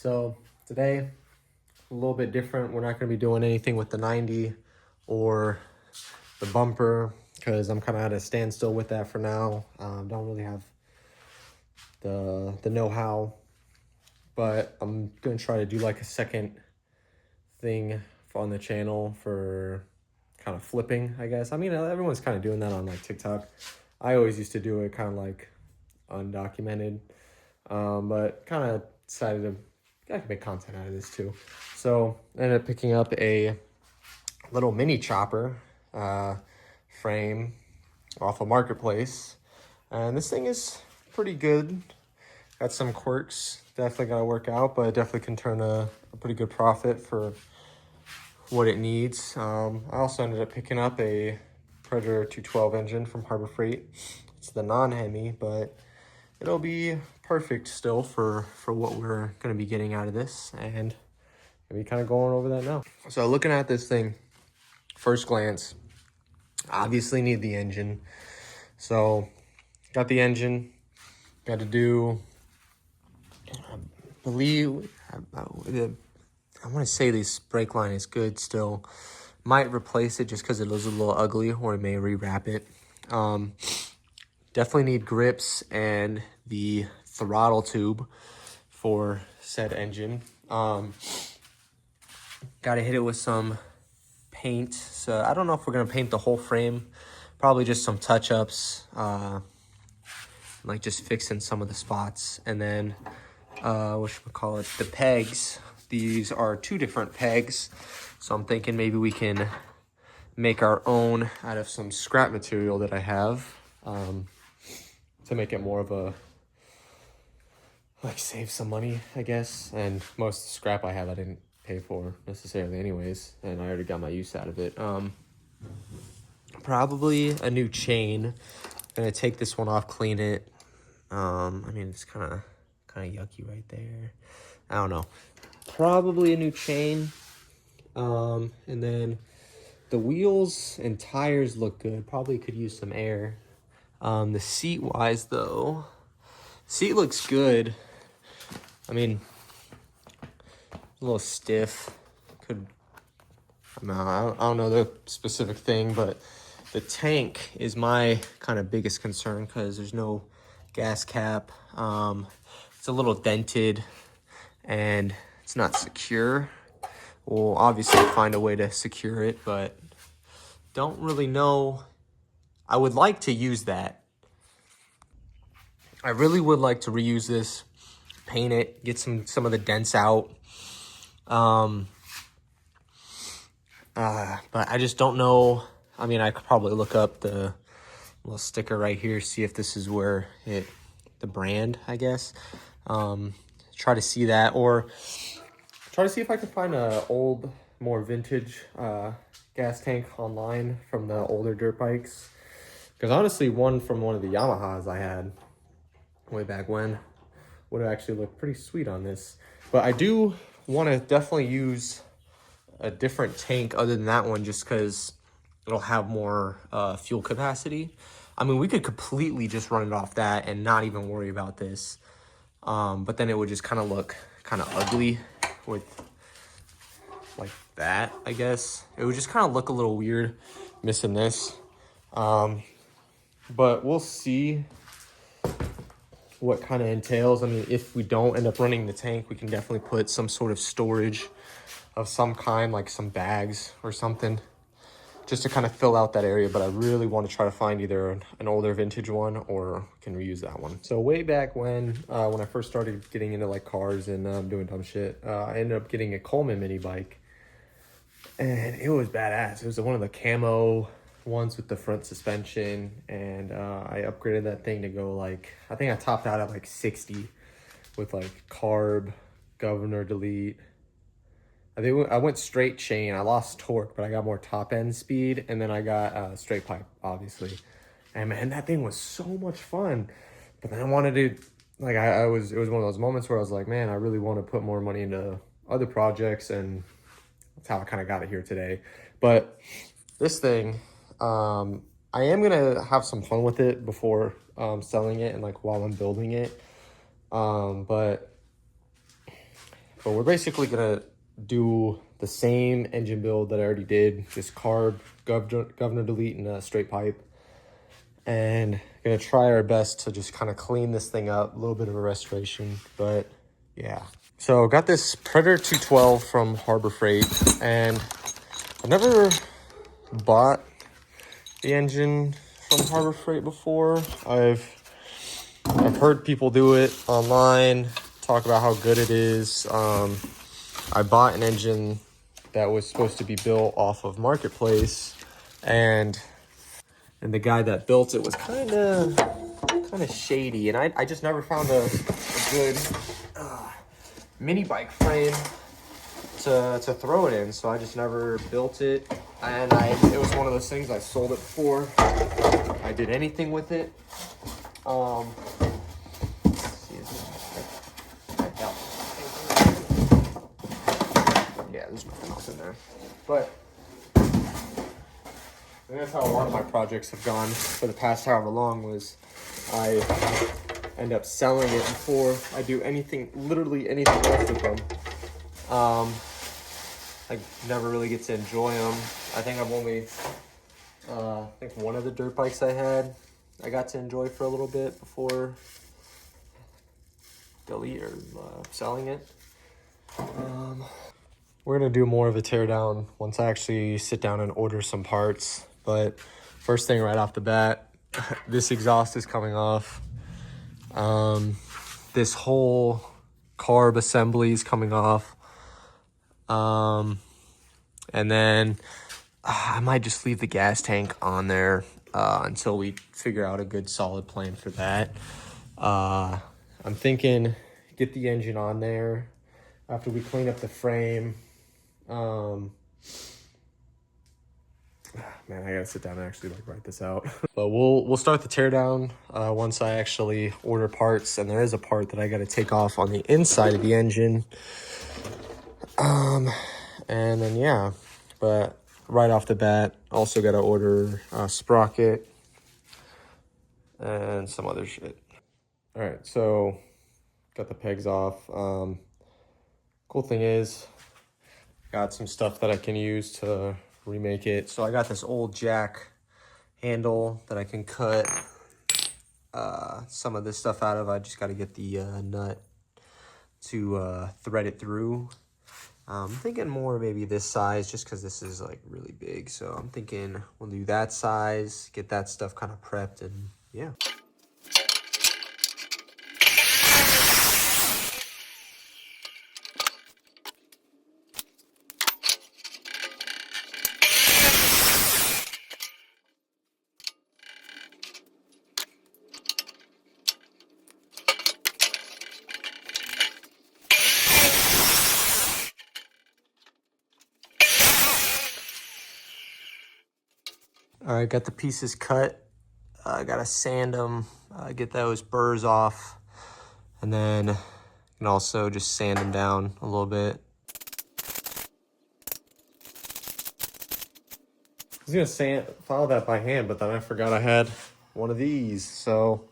So today, a little bit different. We're not going to be doing anything with the 90 or the bumper because I'm kind of at a standstill with that for now. Don't really have the know-how, but I'm going to try to do like a second thing on the channel for kind of flipping, I guess. I mean, everyone's kind of doing that on like TikTok. I always used to do it kind of like undocumented, but kind of decided to I can make content out of this too. So I ended up picking up a little mini chopper frame off a marketplace, and this thing is pretty good. Got some quirks, definitely got to work out, but it definitely can turn a pretty good profit for what it needs. I also ended up picking up a Predator 212 engine from Harbor Freight. It's the non-Hemi, but it'll be perfect still for what we're going to be getting out of this, and maybe kind of going over that now. So looking at this thing, first glance, obviously need the engine. So got the engine, got to do, I believe, I want to say this brake line is good still. Might replace it just because it was a little ugly, or it may rewrap it. Definitely need grips and the throttle tube for said engine. Got to hit it with some paint. So I don't know if we're going to paint the whole frame. Probably just some touch-ups, like just fixing some of the spots. And then, whatchamacallit, the pegs. These are two different pegs. So I'm thinking maybe we can make our own out of some scrap material that I have, to make it more of a, like, save some money, I guess. And most scrap I have I didn't pay for necessarily anyways, and I already got my use out of it. Probably a new chain. Gonna take this one off, clean it. I mean, it's kind of yucky right there. I don't know. Probably a new chain. And then the wheels and tires look good. Probably could use some air. The seat wise though, seat looks good. I mean, a little stiff. I don't know the specific thing, but the tank is my kind of biggest concern because there's no gas cap. It's a little dented and it's not secure. We'll obviously find a way to secure it, but don't really know. I would like to use that. I really would like to reuse this, paint it, get some of the dents out. But I just don't know. I mean, I could probably look up the little sticker right here, see if this is where the brand, I guess. Try to see that, or try to see if I can find a old, more vintage gas tank online from the older dirt bikes. Because honestly, one from one of the Yamahas I had way back when would have actually looked pretty sweet on this. But I do want to definitely use a different tank other than that one, just because it'll have more fuel capacity. I mean, we could completely just run it off that and not even worry about this. But then it would just kind of look kind of ugly with like that, I guess. It would just kind of look a little weird missing this. But we'll see what kind of entails. I mean, if we don't end up running the tank, we can definitely put some sort of storage of some kind, like some bags or something, just to kind of fill out that area. But I really want to try to find either an older vintage one or can reuse that one. So way back when I first started getting into like cars and doing dumb shit, I ended up getting a Coleman mini bike, and it was badass. It was one of the camo ones with the front suspension, and I upgraded that thing to go like, I think I topped out at like 60 with like carb, governor delete. I think I went straight chain. I lost torque, but I got more top end speed, and then I got straight pipe, obviously. And man, that thing was so much fun. But then I wanted to, like, it was one of those moments where I was like, man, I really want to put more money into other projects, and that's how I kind of got it here today. But this thing, I am gonna have some fun with it before selling it and like while I'm building it. But But we're basically gonna do the same engine build that I already did, just carb, governor delete, and a straight pipe. And gonna try our best to just kind of clean this thing up, a little bit of a restoration, but yeah. So got this Predator 212 from Harbor Freight, and I've never bought the engine from Harbor Freight before. I've heard people do it online, talk about how good it is. I bought an engine that was supposed to be built off of Marketplace, and the guy that built it was kind of shady, and I just never found a good mini bike frame to throw it in, so I just never built it. And it was one of those things, I sold it before I did anything with it. Yeah, there's nothing else in there. But and that's how a lot of my projects have gone for the past however long, was I end up selling it before I do anything, literally anything else with them. I never really get to enjoy them. I think I've only, I think one of the dirt bikes I had, I got to enjoy for a little bit before delete or selling it. We're gonna do more of a teardown once I actually sit down and order some parts. But first thing right off the bat, this exhaust is coming off. This whole carb assembly is coming off. And then I might just leave the gas tank on there until we figure out a good solid plan for that. I'm thinking get the engine on there after we clean up the frame. Man, I gotta sit down and actually like write this out. But we'll start the teardown once I actually order parts, and there is a part that I gotta take off on the inside of the engine. And then yeah, but right off the bat, also gotta order a sprocket and some other shit. All right, so got the pegs off. Cool thing is, got some stuff that I can use to remake it. So I got this old jack handle that I can cut some of this stuff out of. I just got to get the nut to thread it through. I'm thinking more maybe this size, just because this is like really big. So I'm thinking we'll do that size, get that stuff kind of prepped, and yeah. All right, got the pieces cut. I gotta sand them, get those burrs off, and then you can also just sand them down a little bit. I was gonna file that by hand, but then I forgot I had one of these, so.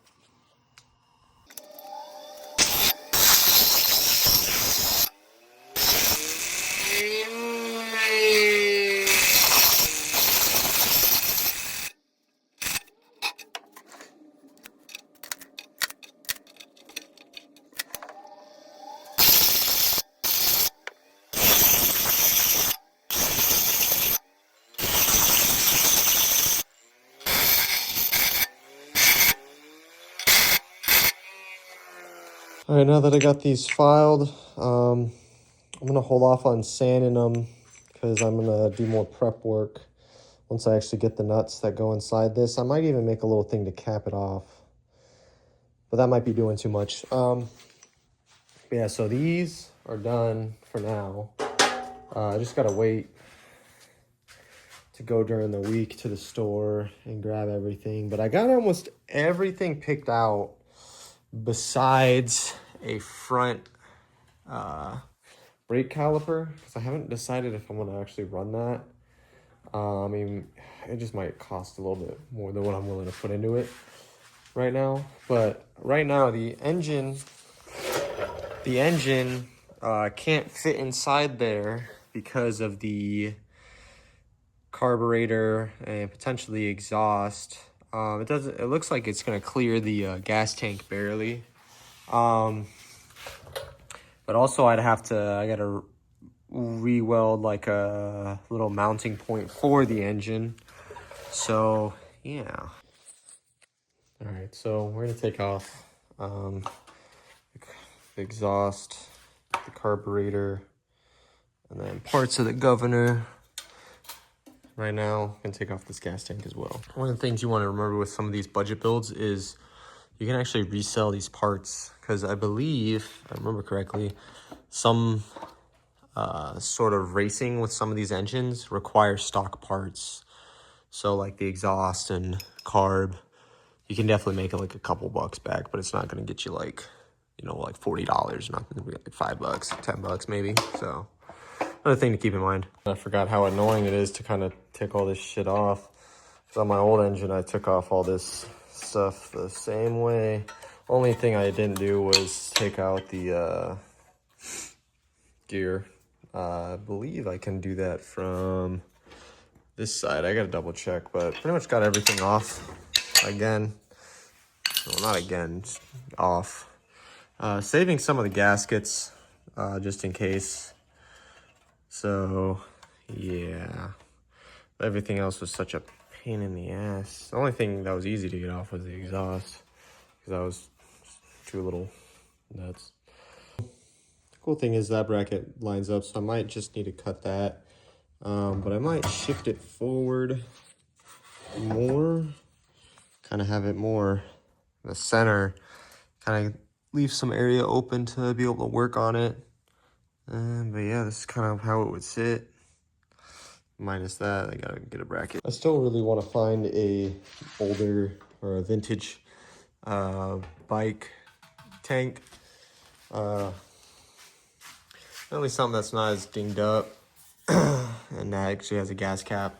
All right, now that I got these filed, I'm gonna hold off on sanding them because I'm gonna do more prep work once I actually get the nuts that go inside this. I might even make a little thing to cap it off, but that might be doing too much. Yeah, so these are done for now. I just gotta wait to go during the week to the store and grab everything, but I got almost everything picked out besides a front brake caliper, because I haven't decided if I'm going to actually run that. I mean, it just might cost a little bit more than what I'm willing to put into it right now. But right now, the engine can't fit inside there because of the carburetor and potentially exhaust. It looks like it's gonna clear the gas tank barely. But also I gotta re-weld like a little mounting point for the engine. So yeah. All right, so we're gonna take off the exhaust, the carburetor, and then parts of the governor. Right now, I'm gonna take off this gas tank as well. One of the things you want to remember with some of these budget builds is you can actually resell these parts, because I believe, if I remember correctly, some sort of racing with some of these engines require stock parts. So like the exhaust and carb, you can definitely make it like a couple bucks back, but it's not gonna get you like, you know, like $40, not gonna be like $5, $10 maybe. So another thing to keep in mind. I forgot how annoying it is to kind of take all this shit off. So on my old engine, I took off all this stuff the same way. Only thing I didn't do was take out the gear. I believe I can do that from this side. I gotta double check, but pretty much got everything off again. Well, not again, just off. Saving some of the gaskets just in case. So yeah, everything else was such a pain in the ass. The only thing that was easy to get off was the exhaust, because I was too little nuts. The cool thing is that bracket lines up, so I might just need to cut that. But I might shift it forward more, kind of have it more in the center, kind of leave some area open to be able to work on it. But yeah, this is kind of how it would sit. Minus that, I gotta get a bracket. I still really want to find a older or a vintage bike tank. At least something that's not as dinged up and that actually has a gas cap.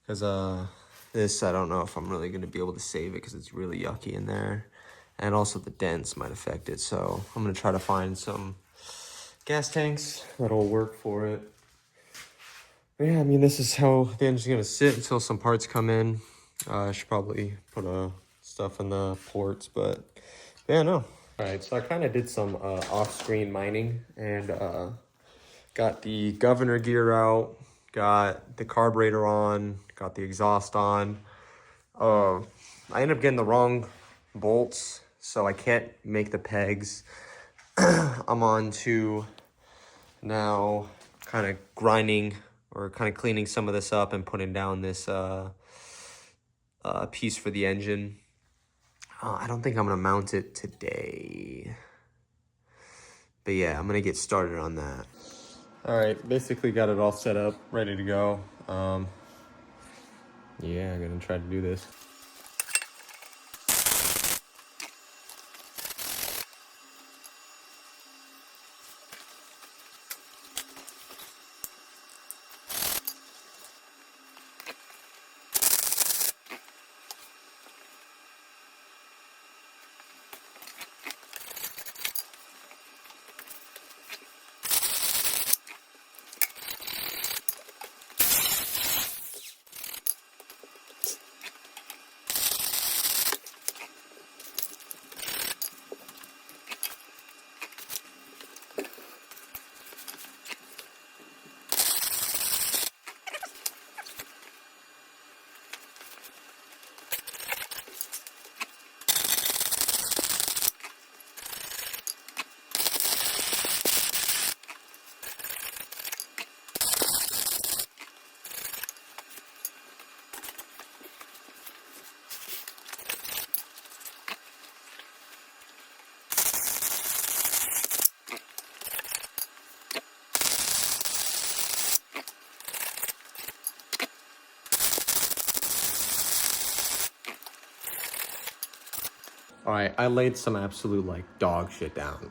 Because this, I don't know if I'm really gonna be able to save it because it's really yucky in there. And also the dents might affect it. So I'm gonna try to find some gas tanks that'll work for it. But yeah, I mean, this is how the engine's gonna sit until some parts come in. I should probably put stuff in the ports, but yeah, no. All right, so I kind of did some off-screen mining and got the governor gear out, got the carburetor on, got the exhaust on. I ended up getting the wrong bolts, so I can't make the pegs. I'm on to now kind of grinding or kind of cleaning some of this up and putting down this piece for the engine. I don't think I'm gonna mount it today, but yeah, I'm gonna get started on that. All right, basically got it all set up, ready to go. Yeah, I'm gonna try to do this. All right, I laid some absolute like dog shit down.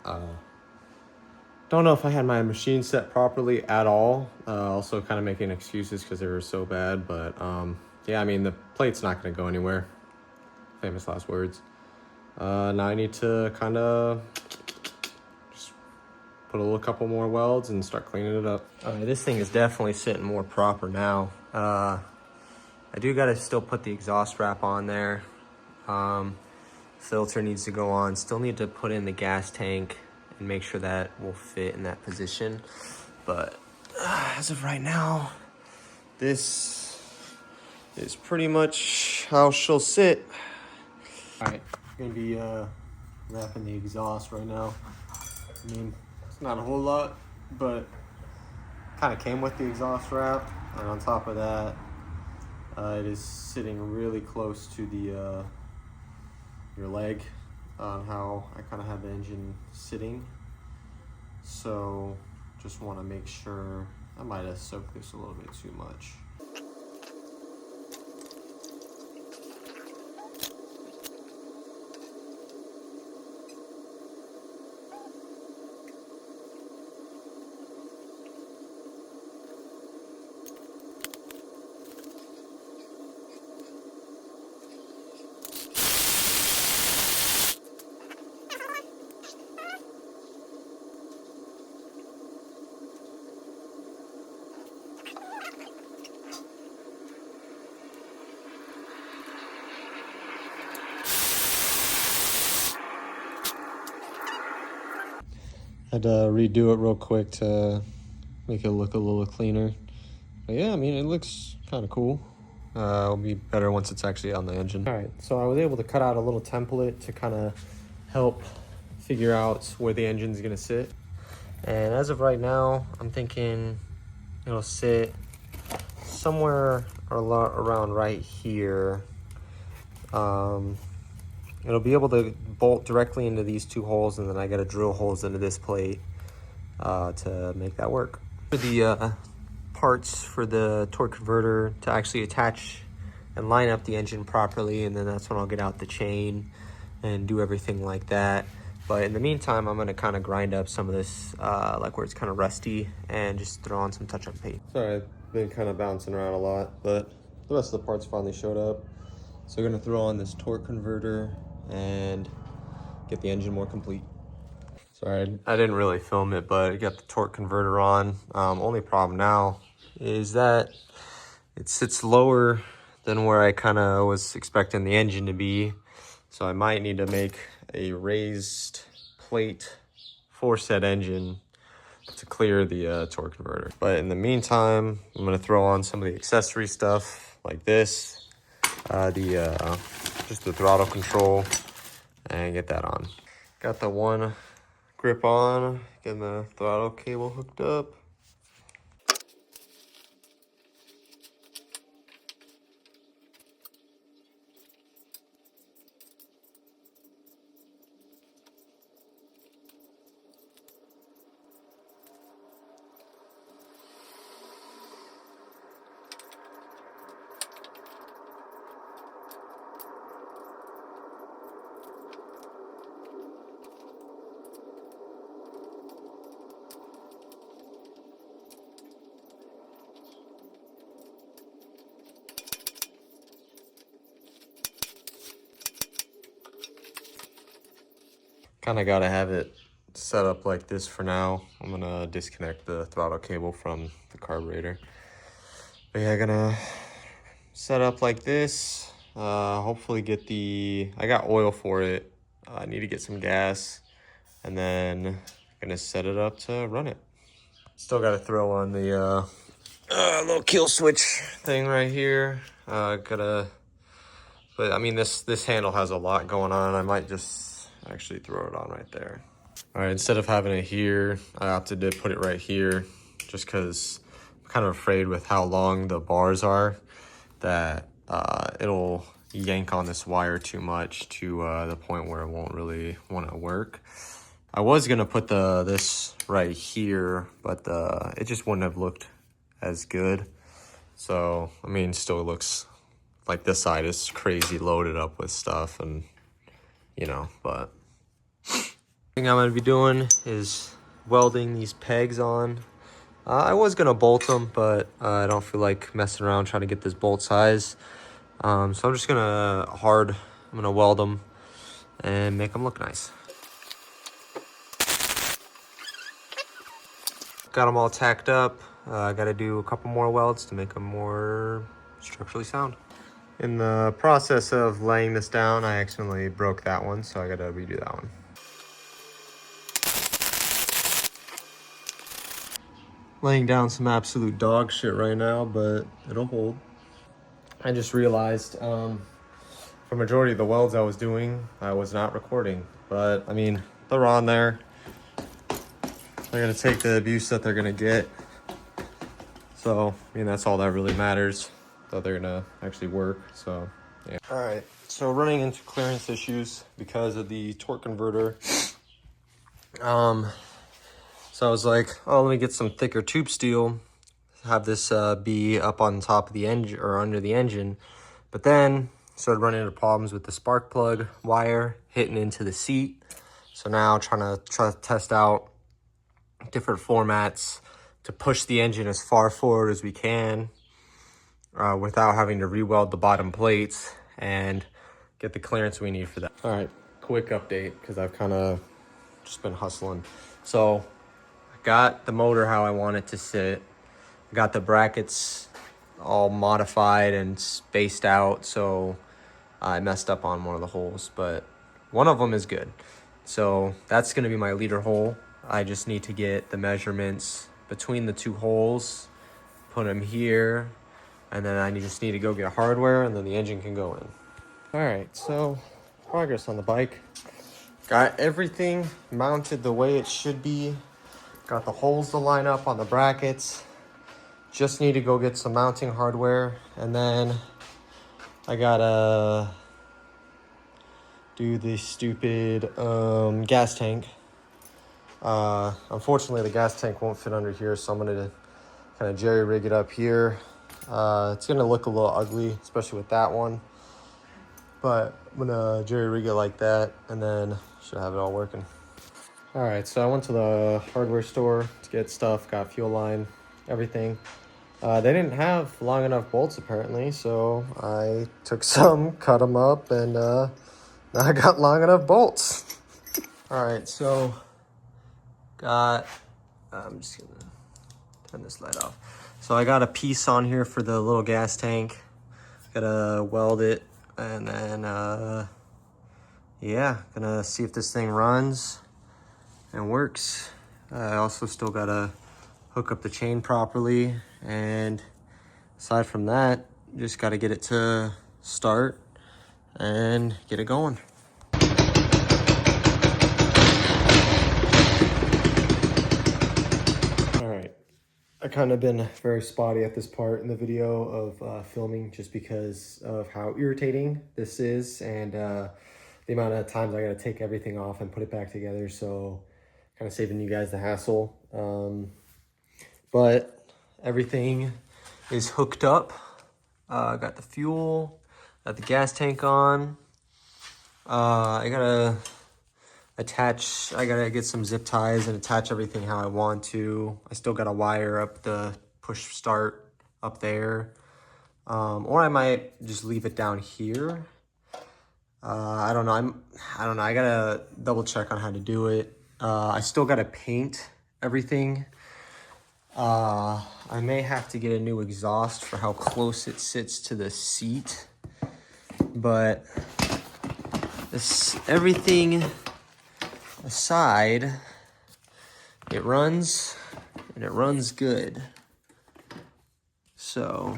Don't know if I had my machine set properly at all. Also kind of making excuses because they were so bad, but yeah, I mean, the plate's not gonna go anywhere. Famous last words. Now I need to kind of just put a couple more welds and start cleaning it up. All right, this thing is definitely sitting more proper now. I do gotta still put the exhaust wrap on there. Filter needs to go on. Still need to put in the gas tank and make sure that will fit in that position. But as of right now, this is pretty much how she'll sit. All right, gonna be wrapping the exhaust right now. I mean, it's not a whole lot, but kind of came with the exhaust wrap. And on top of that, it is sitting really close to the your leg on how I kind of have the engine sitting. So just want to make sure. I might have soaked this a little bit too much. Had to redo it real quick to make it look a little cleaner. But yeah, I mean, it looks kind of cool. It'll be better once it's actually on the engine. All right, so I was able to cut out a little template to kind of help figure out where the engine's gonna sit. And as of right now, I'm thinking it'll sit somewhere around right here. It'll be able to bolt directly into these two holes, and then I gotta drill holes into this plate to make that work. For the parts for the torque converter to actually attach and line up the engine properly, and then that's when I'll get out the chain and do everything like that. But in the meantime, I'm gonna kind of grind up some of this, like where it's kind of rusty, and just throw on some touch-up paint. Sorry, I've been kind of bouncing around a lot, but the rest of the parts finally showed up. So we're gonna throw on this torque converter and get the engine more complete. Sorry, I didn't really film it, but I got the torque converter on. Only problem now is that it sits lower than where I kind of was expecting the engine to be. So I might need to make a raised plate for said engine to clear the torque converter. But in the meantime, I'm gonna throw on some of the accessory stuff like this, just the throttle control, and get that on. Got the one grip on, getting the throttle cable hooked up. Kind of gotta have it set up like this for now. I'm gonna disconnect the throttle cable from the carburetor. But yeah, gonna set up like this. Hopefully get I got oil for it. I need to get some gas, and then gonna set it up to run it. Still gotta throw on the little kill switch thing right here. But I mean, this handle has a lot going on. I might just actually throw it on right there. All right, instead of having it here, I opted to put it right here just because I'm kind of afraid with how long the bars are that it'll yank on this wire too much to the point where it won't really want to work. I was gonna put this right here, but it just wouldn't have looked as good. So, I mean, still looks like this side is crazy loaded up with stuff, and you know, but thing I'm gonna be doing is welding these pegs on. I was gonna bolt them, but I don't feel like messing around trying to get this bolt size. So I'm just gonna weld them and make them look nice. got them all tacked up. I got to do a couple more welds to make them more structurally sound. In the process of laying this down, I accidentally broke that one, so I got to redo that one. Laying down some absolute dog shit right now, but it'll hold. I just realized for majority of the welds I was doing, I was not recording. But, I mean, they're on there. They're going to take the abuse that they're going to get. So, I mean, that's all that really matters. That they're going to actually work, so, yeah. All right, so running into clearance issues because of the torque converter. So I was like, oh, let me get some thicker tube steel, have this be up on top of the engine or under the engine. But then started running into problems with the spark plug wire hitting into the seat. So now trying to test out different formats to push the engine as far forward as we can without having to re-weld the bottom plates and get the clearance we need for that. All right, quick update because I've kind of just been hustling. So got the motor how I want it to sit. Got the brackets all modified and spaced out, so I messed up on one of the holes, but one of them is good. So that's gonna be my leader hole. I just need to get the measurements between the two holes, put them here, and then I just need to go get hardware, and then the engine can go in. All right, so progress on the bike. Got everything mounted the way it should be. Got the holes to line up on the brackets. Just need to go get some mounting hardware, and then I gotta do the stupid gas tank. Unfortunately, the gas tank won't fit under here, so I'm gonna kind of jerry rig it up here. It's gonna look a little ugly, especially with that one, but I'm gonna jerry rig it like that, and then should have it all working. All right, so I went to the hardware store to get stuff, got fuel line, everything. They didn't have long enough bolts apparently, so I took some, cut them up, and now I got long enough bolts. All right, so I'm just gonna turn this light off. So I got a piece on here for the little gas tank. Gotta weld it, and then yeah, gonna see if this thing runs and works. I also still gotta hook up the chain properly, and aside from that, just gotta get it to start and get it going. All right, I kind of been very spotty at this part in the video of filming just because of how irritating this is, and the amount of times I gotta take everything off and put it back together, so kind of saving you guys the hassle. But everything is hooked up. Got the fuel, got the gas tank on. I gotta get some zip ties and attach everything how I want to. I still gotta wire up the push start up there. Or I might just leave it down here. I don't know. I gotta double check on how to do it. I still gotta paint everything. I may have to get a new exhaust for how close it sits to the seat, but everything aside, it runs, and it runs good. So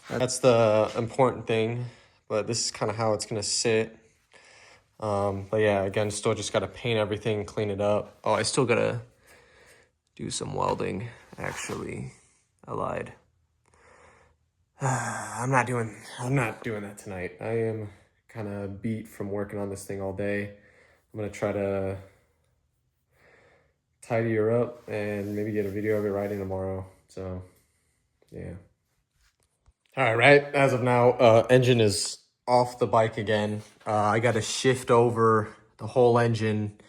that's the important thing, but this is kind of how it's gonna sit. But yeah, again, still just gotta paint everything, clean it up. Oh, I still gotta do some welding, actually. I lied. I'm not doing that tonight. I am kind of beat from working on this thing all day. I'm gonna try to tidy her up and maybe get a video of it riding tomorrow. So, yeah. All right, as of now, engine is off the bike again. I got to shift over the whole engine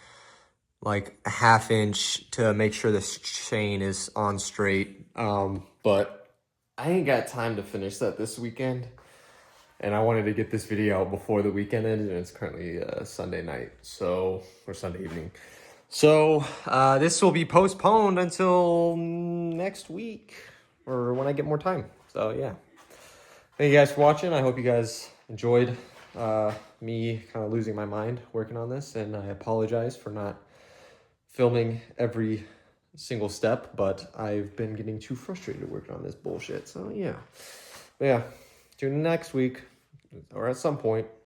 like a ½ inch to make sure this chain is on straight. But I ain't got time to finish that this weekend, and I wanted to get this video out before the weekend ended, and it's currently Sunday night, or Sunday evening. So this will be postponed until next week or when I get more time. So yeah. Thank you guys for watching. I hope you guys enjoyed me kind of losing my mind working on this, and I apologize for not filming every single step, but I've been getting too frustrated working on this bullshit. So yeah. But yeah. Tune in next week or at some point.